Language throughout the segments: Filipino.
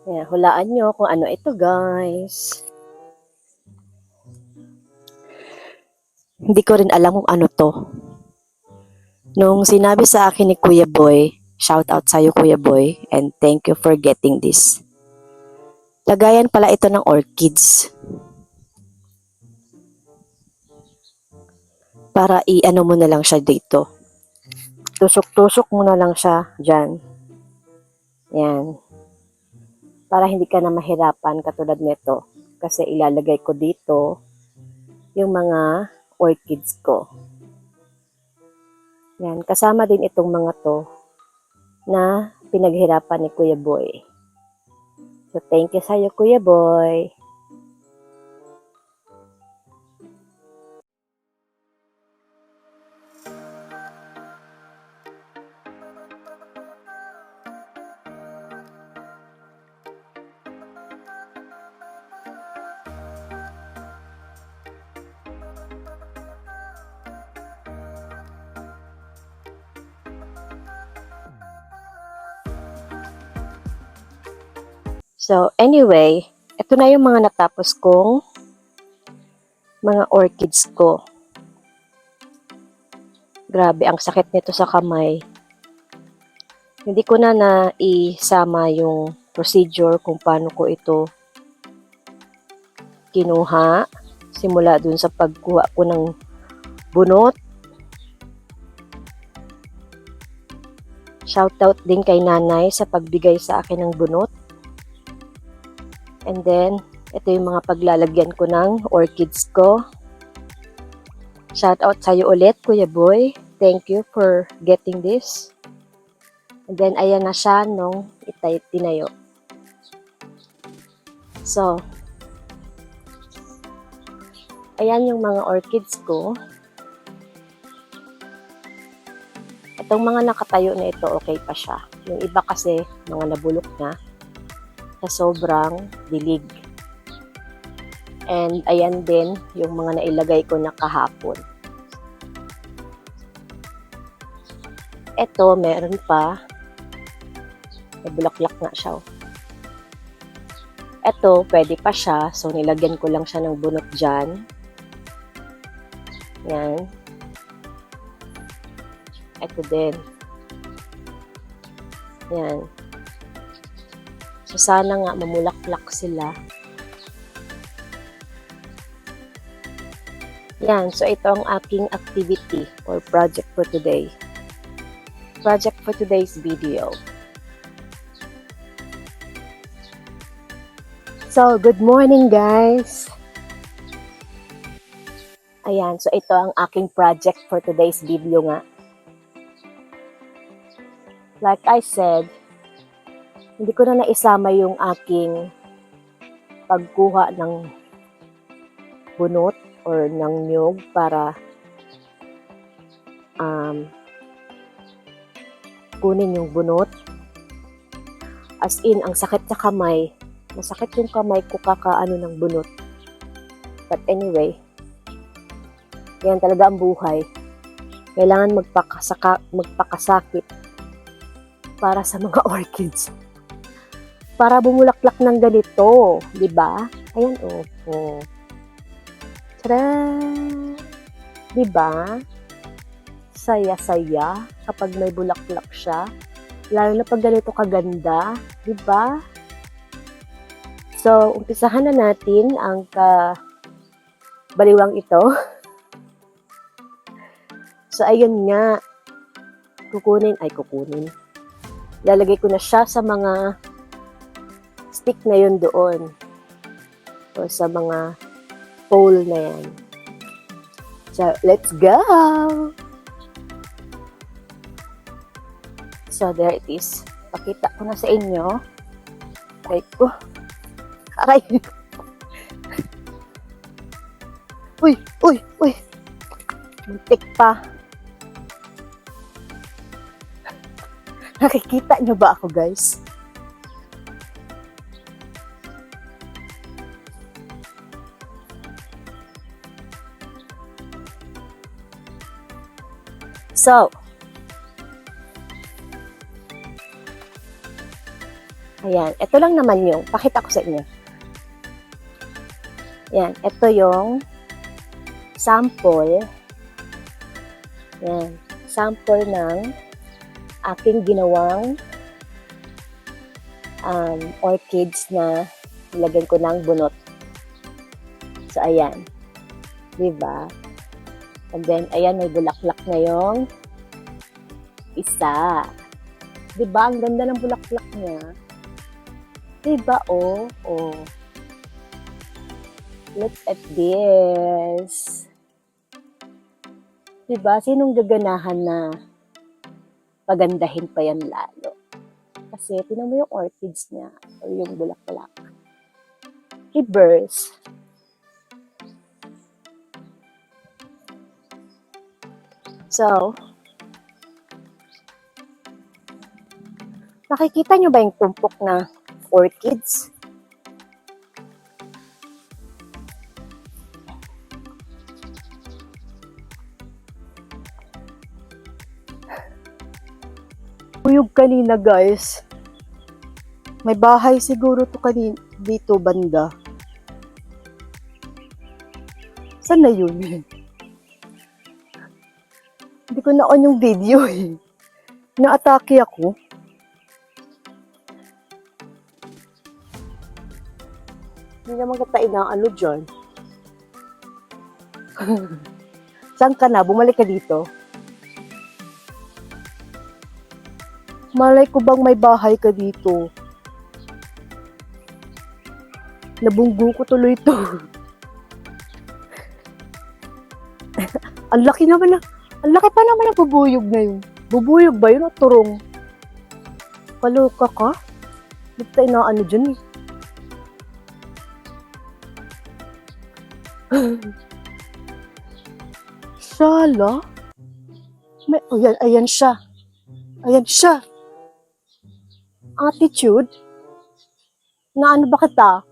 Ayan, hulaan nyo kung ano ito, guys. Hindi ko rin alam kung ano to. Nung sinabi sa akin ni Kuya Boy, shout out sa'yo Kuya Boy, and thank you for getting this. Lagayan pala ito ng orchids. Para i-ano mo na lang siya dito. Tusok-tusok mo na lang siya dyan. Yan. Para hindi ka na mahirapan katulad nito. Kasi ilalagay ko dito yung mga orchids ko. Yan. Kasama din itong mga to na pinaghirapan ni Kuya Boy. So, thank you sa'yo, Kuya Boy. So, anyway, ito na yung mga natapos kong mga orchids ko. Grabe, ang sakit nito sa kamay. Hindi ko na naisama yung procedure kung paano ko ito kinuha. Simula dun sa pagkuha ko ng bunot. Shoutout din kay nanay sa pagbigay sa akin ng bunot. And then, ito yung mga paglalagyan ko ng orchids ko. Shoutout sa'yo ulit, Kuya Boy. Thank you for getting this. And then, ayan na siya nung tinayo. So, ayan yung mga orchids ko. Itong mga nakatayo na ito, okay pa siya. Yung iba kasi, mga nabulok na sa sobrang dilig. And ayan din yung mga nailagay ko na kahapon. Ito, meron pa. May bulaklak nga siya. Ito, pwede pa siya. So, nilagyan ko lang siya ng bunot dyan. Yan. Ito din. Yan. So, sana nga mamulaklak sila. Yan. So, ito ang aking activity or project for today. Project for today's video. So, good morning guys! Ayan. So, ito ang aking project for today's video nga. Like I said, hindi ko na naisama yung aking pagkuha ng bunot or ng nyug para kunin yung bunot. As in, ang sakit sa kamay. Masakit yung kamay ko kakaano ng bunot. But anyway, yan talaga ang buhay. Kailangan magpakasakit para sa mga orchids. Para bumulaklak ng ganito, di ba? Ayan, oh. Tada! Di ba? Saya-saya kapag may bulaklak siya. Lalo na pag ganito kaganda, di ba? So, umpisahan na natin ang baliwang ito. So, ayun nga. Kukunin. Lalagay ko na siya sa mga stick na yun doon. O sa mga pole na yan. So, let's go! So, there it is. Pakita ko na sa inyo. Aray ko. Aray! Uy! Muntik pa. Nakikita nyo ba ako, guys? So, Ayan, ito lang naman yung, pakita ko sa inyo. Ayan, ito yung sample. Ayan, sample ng aking ginawang orchids na nilagyan ko ng bunot. So, ayan. Diba? And then, ayan, may bulaklak na yung isa. Diba? Ang ganda ng bulaklak niya. Diba? Oh, oh. Look at this. Diba? Sinong gaganahan na pagandahin pa yan lalo? Kasi, tinan mo yung orchids niya o yung bulaklak. Reverse. So, nakikita nyo ba yung tumpok na orchids? Buyog kanina, guys. May bahay siguro to kanina dito banda. Saan na yun? Hindi ko na-on yung video eh. Na-atake ako. Hindi naman kita inaano dyan. Saan ka na? Bumalik ka dito? Malay ko bang may bahay ka dito? Nabunggo ko tuloy ito. Ang laki naman na. Ang laki pa naman ang bubuyog na yun. Bubuyog ba yun o turong? Kaloka ka? Hindi tayo inaano dyan eh. Shala? May, oh, ayan siya. Ayan siya. Attitude? Na ano ba kita?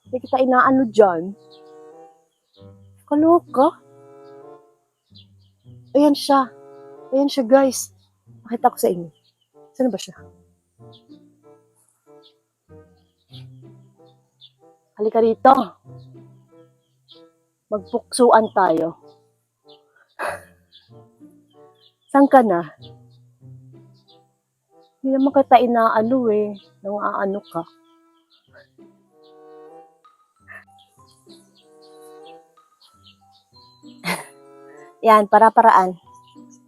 Hindi kita inaano dyan. Kaloka? Ayan siya. Ayan siya, guys. Pakita ko sa inyo. Saan ba siya? Halika rito. Magpuksuan tayo. Saan ka na? Hindi naman kita inaano eh. Nang aano ka. Yan, para-paraan.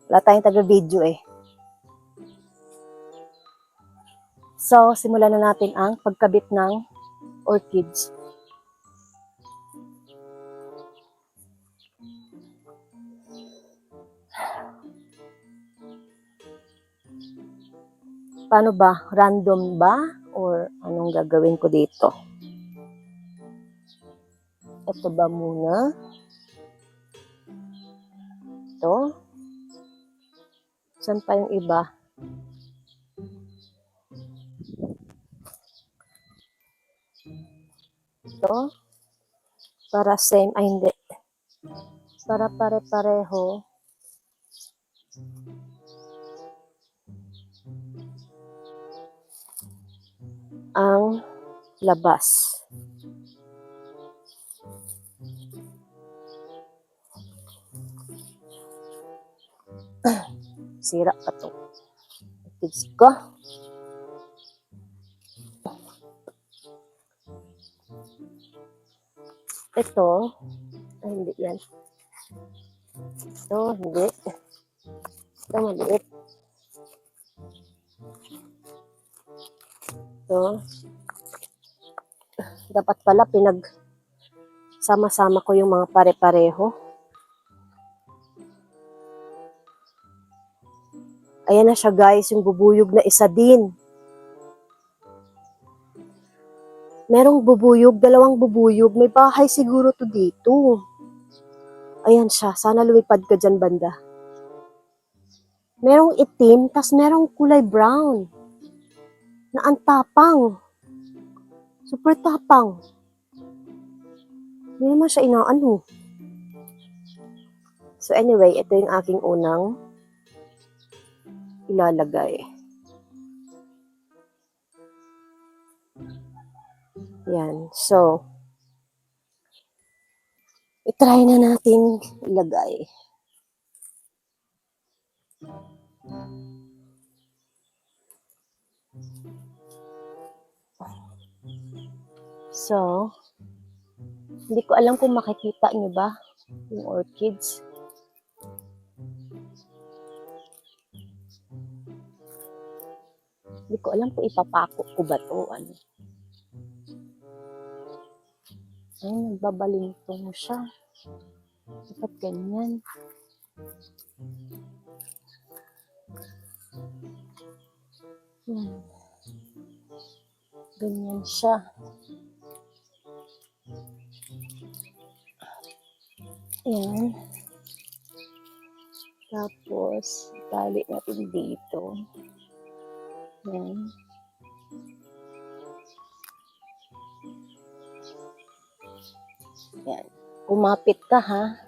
Wala tayong taga-video eh. So, simulan na natin ang pagkabit ng orchids. Paano ba? Random ba? Or anong gagawin ko dito? Ito ba muna? Ito. Saan pa yung iba? Ito. Para same. Ay, hindi. Para pare-pareho. Ang labas. Sira pa to. Orchids ko. Ito. Ay, hindi yan. Ito, hindi. Ito, maliit. Ito. Dapat pala sama-sama ko yung mga pare-pareho. Ayan na siya, guys, yung bubuyog na isa din. Merong bubuyog, dalawang bubuyog. May bahay siguro to dito. Ayan siya. Sana lumipad ka dyan, banda. Merong itim, tas merong kulay brown. Na ang tapang. Super tapang. Hindi naman siya inaano. So anyway, ito yung aking unang ilalagay. Yan. So, i-try na natin ilagay. So, hindi ko alam kung makikita nyo ba yung orchids. Hindi ko alam kung ipapako ko ba to. Ano. Ay, nagbabalintong siya. Dapat ganyan. Yan. Ganyan siya. Yan. Tapos, tali natin dito. Yan. Yan. Kumapit ka ha.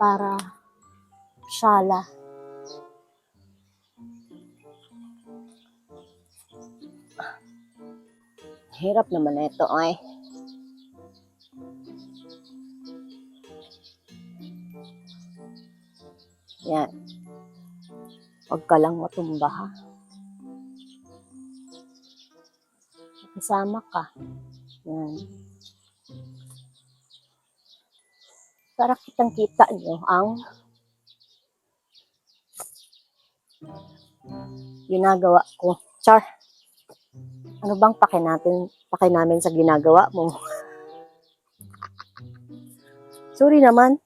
Para shala. Hirap naman na ito ay. Yan. Huwag ka lang matumba ha. Kasama ka. Yan. Para kitang-kita nyo ang ginagawa ko. Char. Ano bang pake namin sa ginagawa mo? Sorry naman.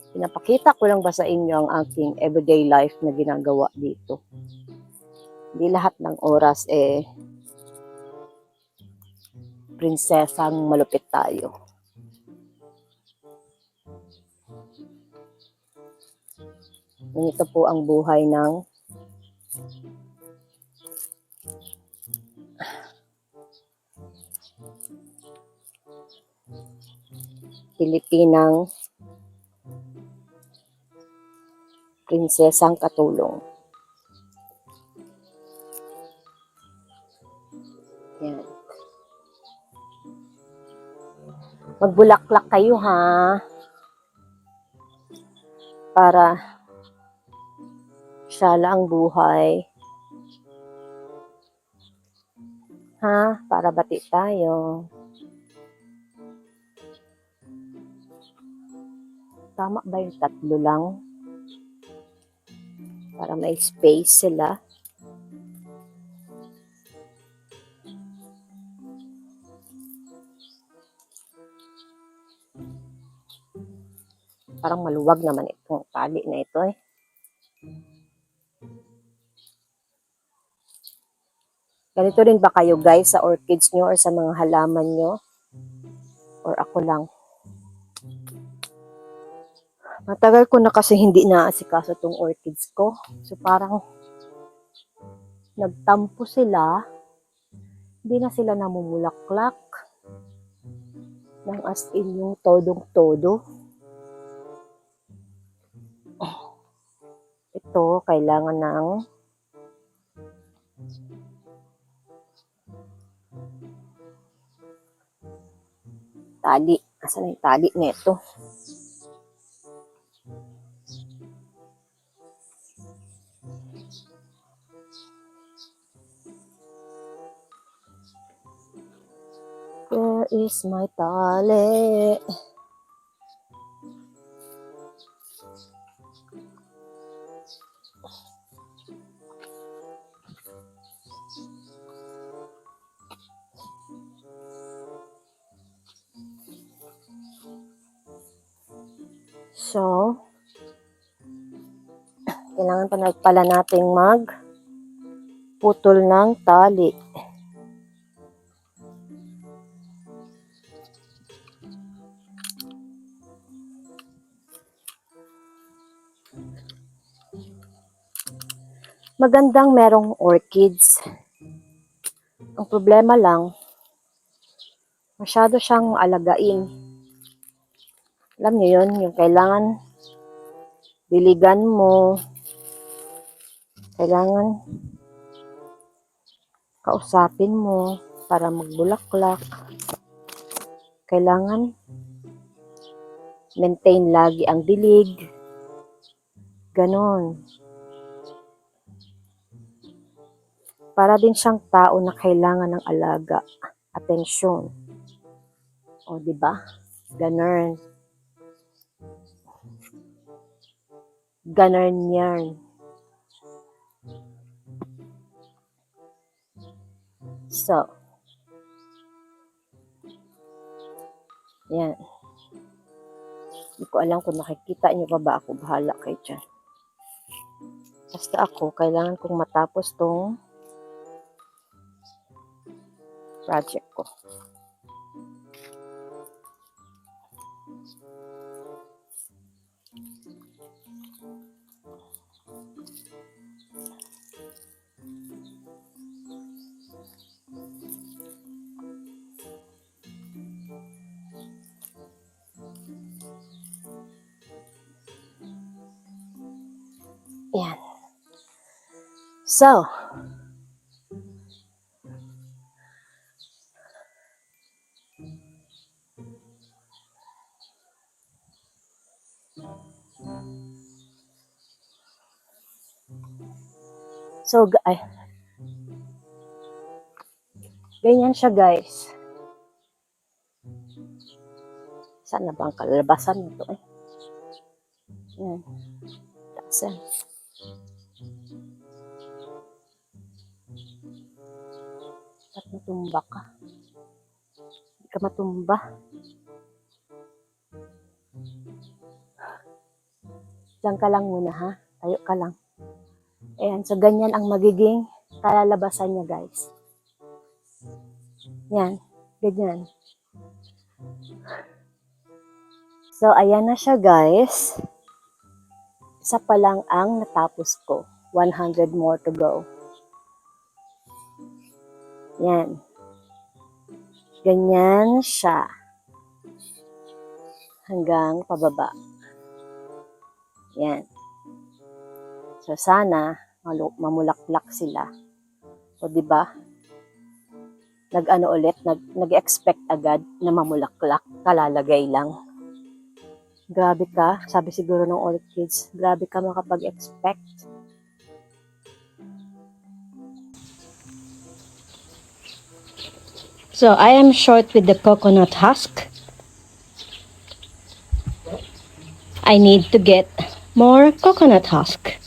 Pinapakita ko lang ba sa inyo ang aking everyday life na ginagawa dito. Hindi lahat ng oras prinsesang malupit tayo. Ito po ang buhay ng Pilipinang prinsesang katulong. Yan. Magbulaklak kayo ha. Para shala ang buhay. Ha? Para bati tayo. Tama ba yung 3 lang? Para may space sila. Parang maluwag naman itong tali na ito eh. Ganito rin ba kayo guys sa orchids nyo or sa mga halaman nyo? Or ako lang? Matagal ko na kasi hindi naasikaso itong orchids ko. So parang nagtampo sila. Hindi na sila namumulaklak. Nang as in yung todong-todo. Ito, kailangan ng tali. Asan yung tali nito? Where is my tali? So, kailangan pala nating putol ng tali. Magandang merong orchids. Ang problema lang, masyado siyang alagain. Alam niyo yun, yung kailangan diligan mo. Kailangan kausapin mo para magbulaklak. Kailangan maintain lagi ang dilig. Ganon. Para din siyang tao na kailangan ng alaga, atensyon. O, di ba? Ganon. Ganon yan. So, yan. Hindi ko alam kung nakikita niyo pa ba ako. Bahala kayo dyan. Basta ako, kailangan kong matapos tong project ko. Yan. So, ganyan siya, guys. Saan na ba ang kalabasan nito eh? Yan. Saan? Ba't matumba ka? Hindi ka matumba. Diyan ka lang muna, ha? Tayo ka lang. Ayan, so ganyan ang magiging kalalabasan niya, guys. Yan, ganyan. So, ayan na siya, guys. Isa pa lang ang natapos ko. 100 more to go. Yan. Ganyan siya. Hanggang pababa. Yan. So, sana mamulaklak sila. O, diba? Nag-ano ulit, nag-expect agad na mamulaklak. Kalalagay lang. Grabe ka. Sabi siguro ng orchids, grabe ka makapag-expect. So, I am short with the coconut husk. I need to get more coconut husk.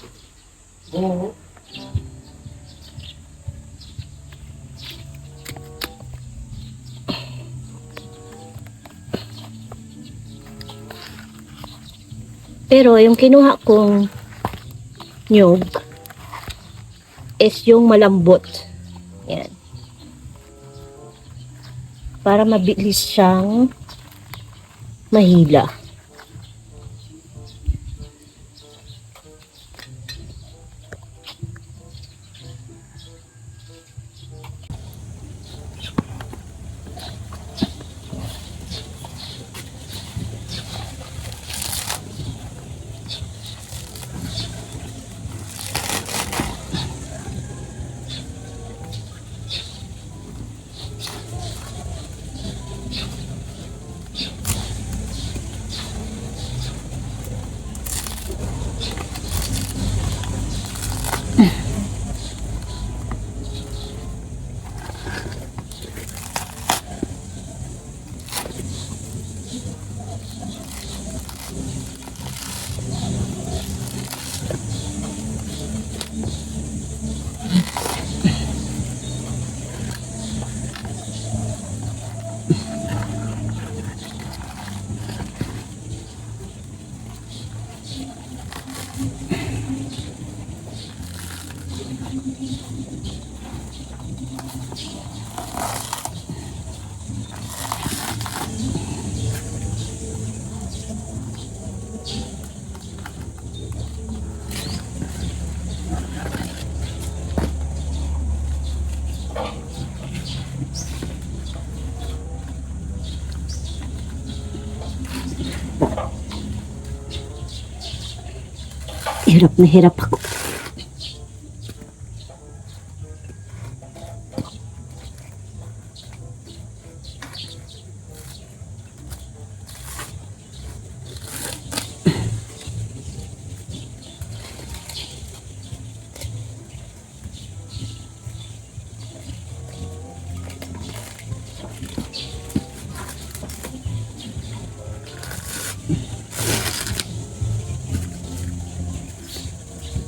Pero yung kinuha kong nyug is yung malambot. Yan. Para mabilis siyang mahila. Hirap na hirap ako.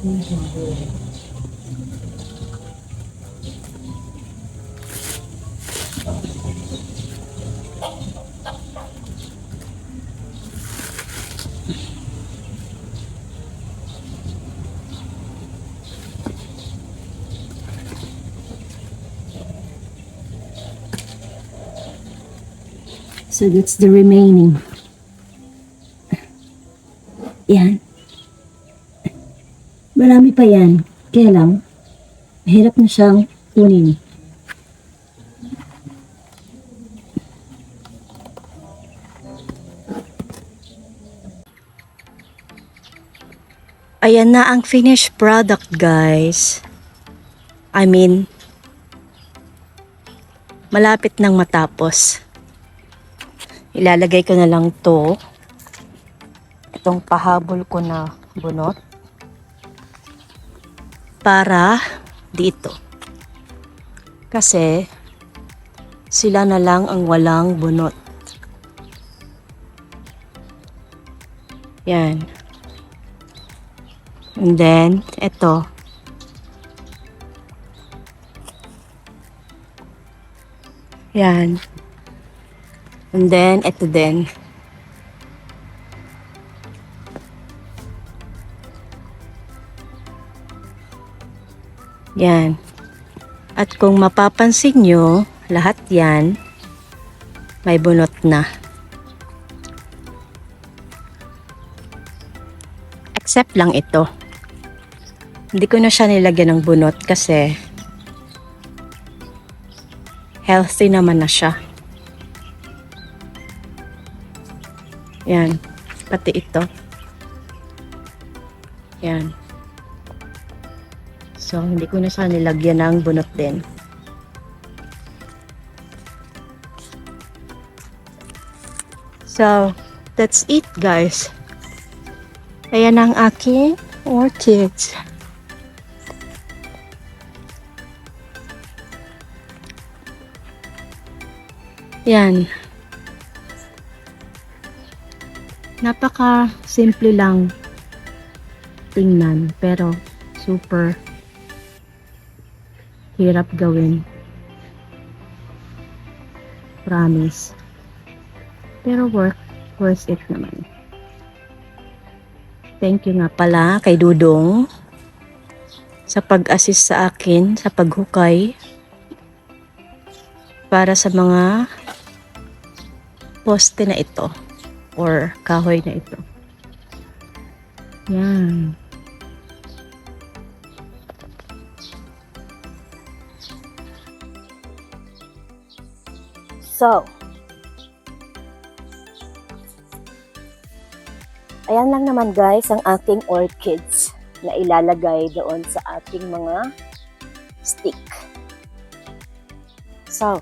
So that's the remaining. Yan. Marami pa yan. Kaya lang, mahirap na siyang kunin. Ayan na ang finished product, guys. I mean, malapit nang matapos. Ilalagay ko na lang to. Itong pahabol ko na bunot. Para dito. Kasi, sila na lang ang walang bunot. Yan. And then, ito. Yan. And then, ito din. Yan. At kung mapapansin nyo, lahat yan, may bunot na. Except lang ito. Hindi ko na siya nilagyan ng bunot kasi healthy naman na siya. Yan. Pati ito. Yan. So, hindi ko na siya nilagyan ng bunot din. So, that's it, guys. Ayan ang aking orchids. Yan. Napaka simple lang tingnan, pero super hirap gawin. Promise. Pero worth it naman. Thank you nga pala kay Dudong sa pag-assist sa akin sa paghukay para sa mga poste na ito or kahoy na ito. Yan. So, ayan lang naman guys ang aking orchids na ilalagay doon sa ating mga stick. So,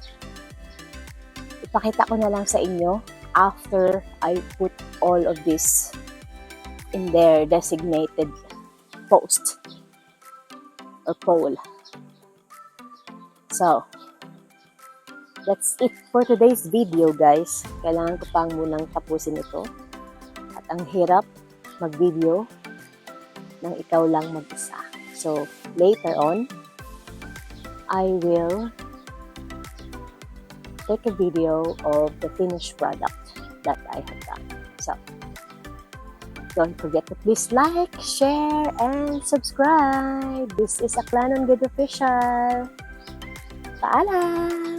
ipakita ko na lang sa inyo after I put all of this in their designated post or pole. So, that's it for today's video guys. Kailangan ko pang munang tapusin ito. At ang hirap mag-video nang ikaw lang mag-isa. So, later on, I will take a video of the finished product that I have done. So, don't forget to please like, share, and subscribe. This is Aklan on Good Official. Paalam!